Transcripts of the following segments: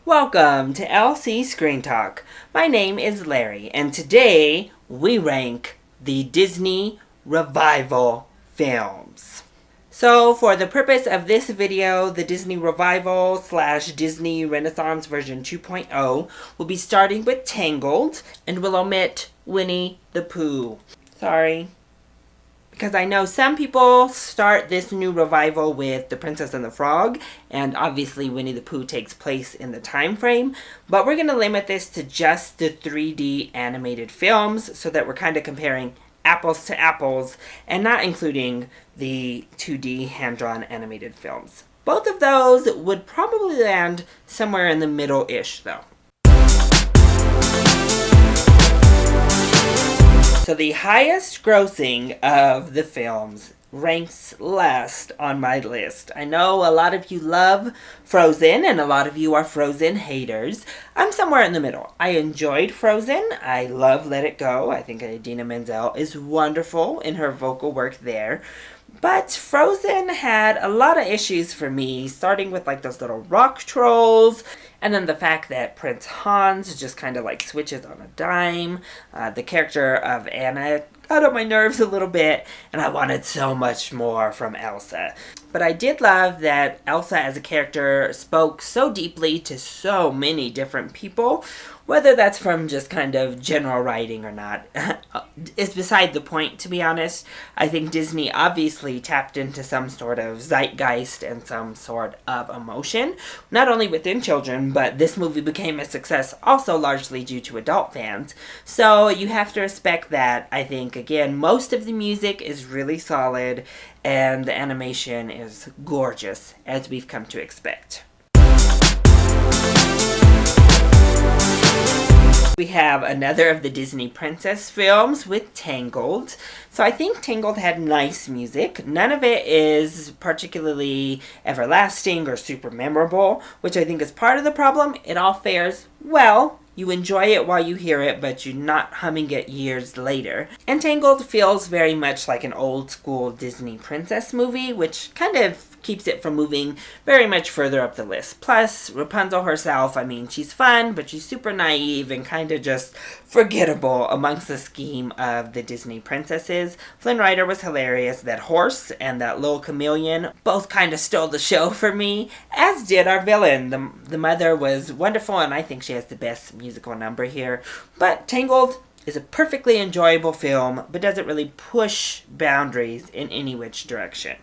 Welcome to LC Screen Talk. My name is Larry, and today we rank the Disney Revival films. So, for the purpose of this video, the Disney Revival / Disney Renaissance version 2.0 will be starting with Tangled, and will omit Winnie the Pooh. Sorry. Because I know some people start this new revival with The Princess and the Frog, and obviously Winnie the Pooh takes place in the time frame, but we're going to limit this to just the 3D animated films so that we're kind of comparing apples to apples and not including the 2D hand-drawn animated films. Both of those would probably land somewhere in the middle-ish though. So the highest grossing of the films ranks last on my list. I know a lot of you love Frozen and a lot of you are Frozen haters. I'm somewhere in the middle. I enjoyed Frozen. I love Let It Go. I think Idina Menzel is wonderful in her vocal work there. But Frozen had a lot of issues for me, starting with like those little rock trolls, and then the fact that Prince Hans just kind of like switches on a dime. The character of Anna got on my nerves a little bit, and I wanted so much more from Elsa. But I did love that Elsa as a character spoke so deeply to so many different people. Whether that's from just kind of general writing or not is beside the point, to be honest. I think Disney obviously tapped into some sort of zeitgeist and some sort of emotion, not only within children, but this movie became a success also largely due to adult fans. So you have to respect that. I think, again, most of the music is really solid and the animation is gorgeous, as we've come to expect. We have another of the Disney princess films with Tangled. So I think Tangled had nice music. None of it is particularly everlasting or super memorable, which I think is part of the problem. It all fares well. You enjoy it while you hear it, but you're not humming it years later. And Tangled feels very much like an old school Disney princess movie, which kind of keeps it from moving very much further up the list. Plus, Rapunzel herself, I mean, she's fun, but she's super naive and kind of just forgettable amongst the scheme of the Disney princesses. Flynn Rider was hilarious. That horse and that little chameleon both kind of stole the show for me, as did our villain. The mother was wonderful, and I think she has the best musical number here. But Tangled is a perfectly enjoyable film, but doesn't really push boundaries in any which direction.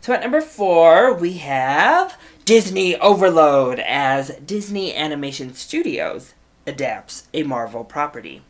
So at number 4, we have Disney Overload, as Disney Animation Studios adapts a Marvel property.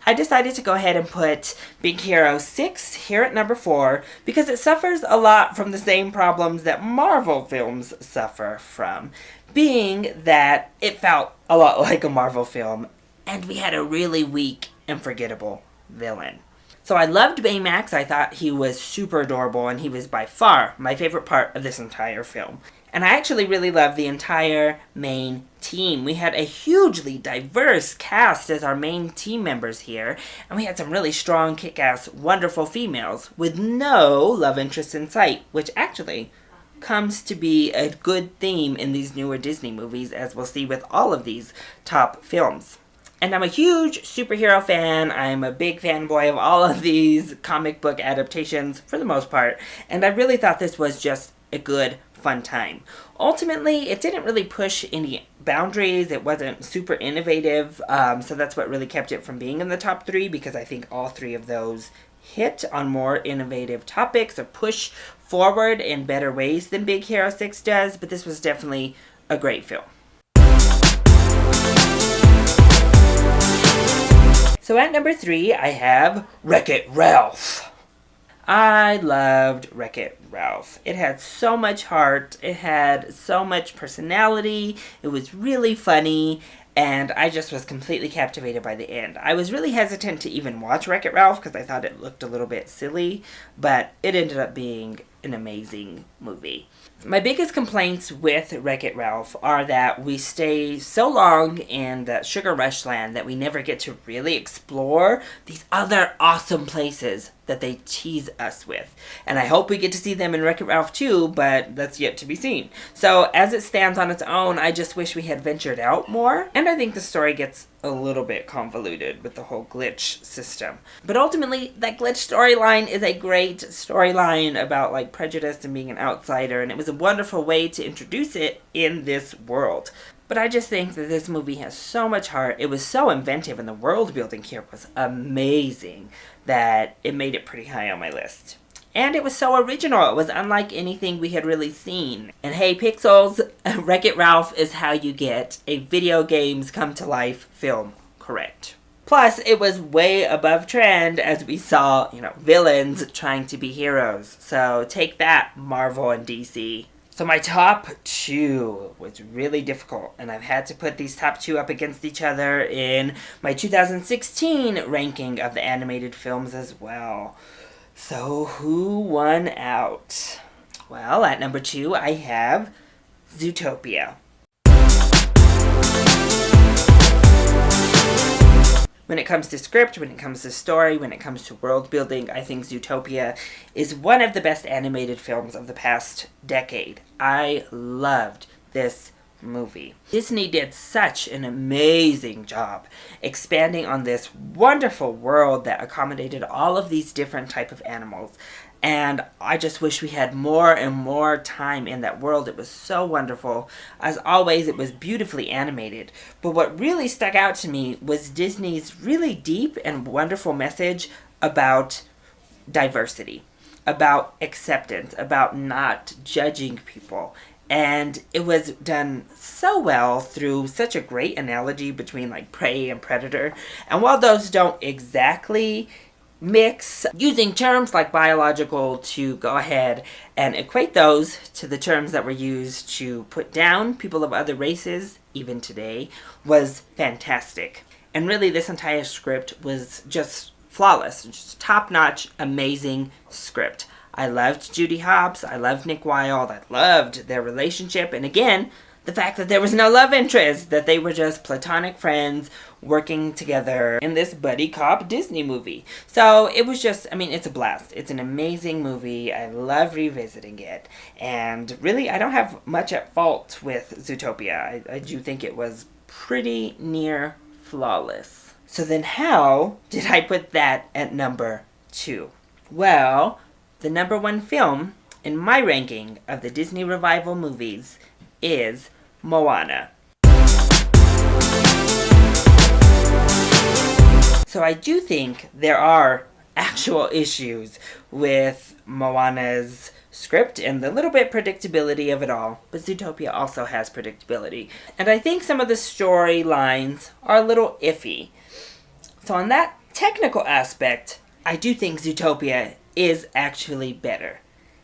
I decided to go ahead and put Big Hero 6 here at number 4 because it suffers a lot from the same problems that Marvel films suffer from, being that it felt a lot like a Marvel film and we had a really weak and forgettable villain. So I loved Baymax. I thought he was super adorable, and he was by far my favorite part of this entire film. And I actually really loved the entire main team. We had a hugely diverse cast as our main team members here, and we had some really strong, kick-ass, wonderful females with no love interest in sight, which actually comes to be a good theme in these newer Disney movies, as we'll see with all of these top films. And I'm a huge superhero fan. I'm a big fanboy of all of these comic book adaptations for the most part. And I really thought this was just a good, fun time. Ultimately, it didn't really push any boundaries. It wasn't super innovative. So that's what really kept it from being in the top 3, because I think all 3 of those hit on more innovative topics or push forward in better ways than Big Hero 6 does. But this was definitely a great film. So at number 3, I have WreckIt Ralph. I loved WreckIt Ralph. It had so much heart. It had so much personality. It was really funny. And I just was completely captivated by the end. I was really hesitant to even watch WreckIt Ralph because I thought it looked a little bit silly. But it ended up being an amazing movie. My biggest complaints with WreckIt Ralph are that we stay so long in the Sugar Rush land that we never get to really explore these other awesome places that they tease us with. And I hope we get to see them in WreckIt Ralph too, but that's yet to be seen. So as it stands on its own, I just wish we had ventured out more. And I think the story gets a little bit convoluted with the whole glitch system. But ultimately, that glitch storyline is a great storyline about like prejudice and being an outsider, and it was a wonderful way to introduce it in this world. But I just think that this movie has so much heart. It was so inventive, and the world building here was amazing that it made it pretty high on my list. And it was so original. It was unlike anything we had really seen. And hey, Pixels, Wreck-It Ralph is how you get a video games come to life film correct. Plus, it was way above trend as we saw, villains trying to be heroes. So take that, Marvel and DC. So my top two was really difficult, and I've had to put these top two up against each other in my 2016 ranking of the animated films as well. So who won out? Well, at number 2, I have Zootopia. When it comes to script, when it comes to story, when it comes to world building, I think Zootopia is one of the best animated films of the past decade. I loved this movie. Disney did such an amazing job expanding on this wonderful world that accommodated all of these different type of animals. And I just wish we had more and more time in that world. It was so wonderful. As always, it was beautifully animated. But what really stuck out to me was Disney's really deep and wonderful message about diversity, about acceptance, about not judging people. And it was done so well through such a great analogy between like prey and predator. And while those don't exactly mix, using terms like biological to go ahead and equate those to the terms that were used to put down people of other races, even today, was fantastic. And really, this entire script was just flawless, just top-notch, amazing script. I loved Judy Hopps, I loved Nick Wilde, I loved their relationship, and again, the fact that there was no love interest, that they were just platonic friends working together in this buddy cop Disney movie. So it was just, it's a blast. It's an amazing movie. I love revisiting it. And really, I don't have much at fault with Zootopia. I do think it was pretty near flawless. So then how did I put that at number 2? Well, the number 1 film in my ranking of the Disney revival movies is Moana. So I do think there are actual issues with Moana's script and the little bit predictability of it all, but Zootopia also has predictability. And I think some of the storylines are a little iffy. So on that technical aspect, I do think Zootopia is actually better.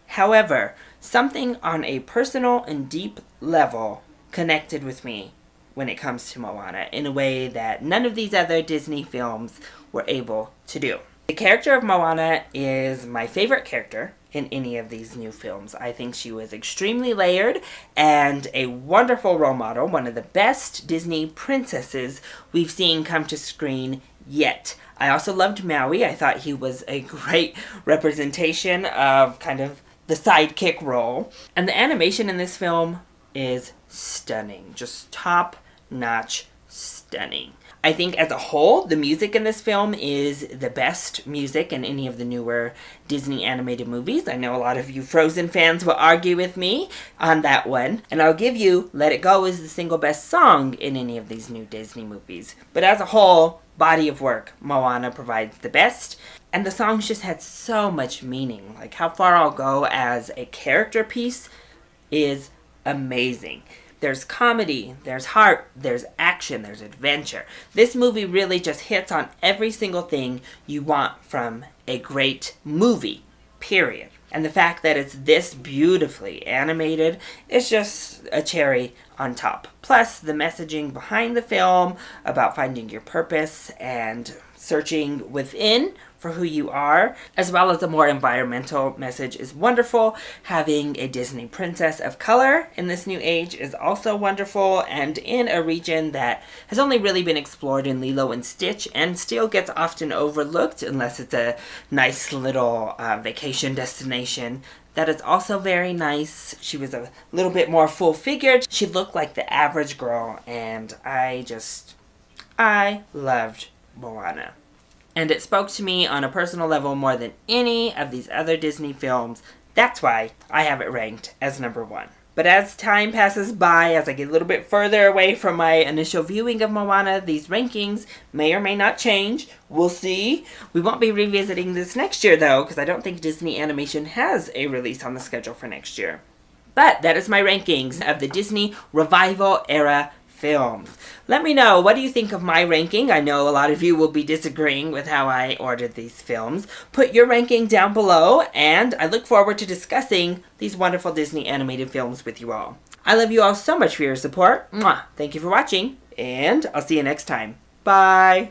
However, something on a personal and deep level connected with me when it comes to Moana in a way that none of these other Disney films were able to do. The character of Moana is my favorite character in any of these new films. I think she was extremely layered and a wonderful role model, one of the best Disney princesses we've seen come to screen yet. I also loved Maui. I thought he was a great representation of kind of the sidekick role. And the animation in this film is stunning. Just top-notch stunning. I think as a whole, the music in this film is the best music in any of the newer Disney animated movies. I know a lot of you Frozen fans will argue with me on that one. And I'll give you Let It Go is the single best song in any of these new Disney movies. But as a whole, body of work, Moana provides the best. And the songs just had so much meaning. Like How Far I'll Go as a character piece is amazing. There's comedy, there's heart, there's action, there's adventure. This movie really just hits on every single thing you want from a great movie, period. And the fact that it's this beautifully animated is just a cherry on top. Plus, the messaging behind the film about finding your purpose and searching within for who you are, as well as a more environmental message is wonderful. Having a Disney princess of color in this new age is also wonderful, and in a region that has only really been explored in Lilo and Stitch and still gets often overlooked unless it's a nice little vacation destination. That is also very nice. She was a little bit more full-figured. She looked like the average girl, and I loved Moana. And it spoke to me on a personal level more than any of these other Disney films. That's why I have it ranked as number 1. But as time passes by, as I get a little bit further away from my initial viewing of Moana, these rankings may or may not change. We'll see. We won't be revisiting this next year, though, because I don't think Disney Animation has a release on the schedule for next year. But that is my rankings of the Disney Revival era films. Let me know, what do you think of my ranking? I know a lot of you will be disagreeing with how I ordered these films. Put your ranking down below, and I look forward to discussing these wonderful Disney animated films with you all. I love you all so much for your support. Mwah! Thank you for watching, and I'll see you next time. Bye!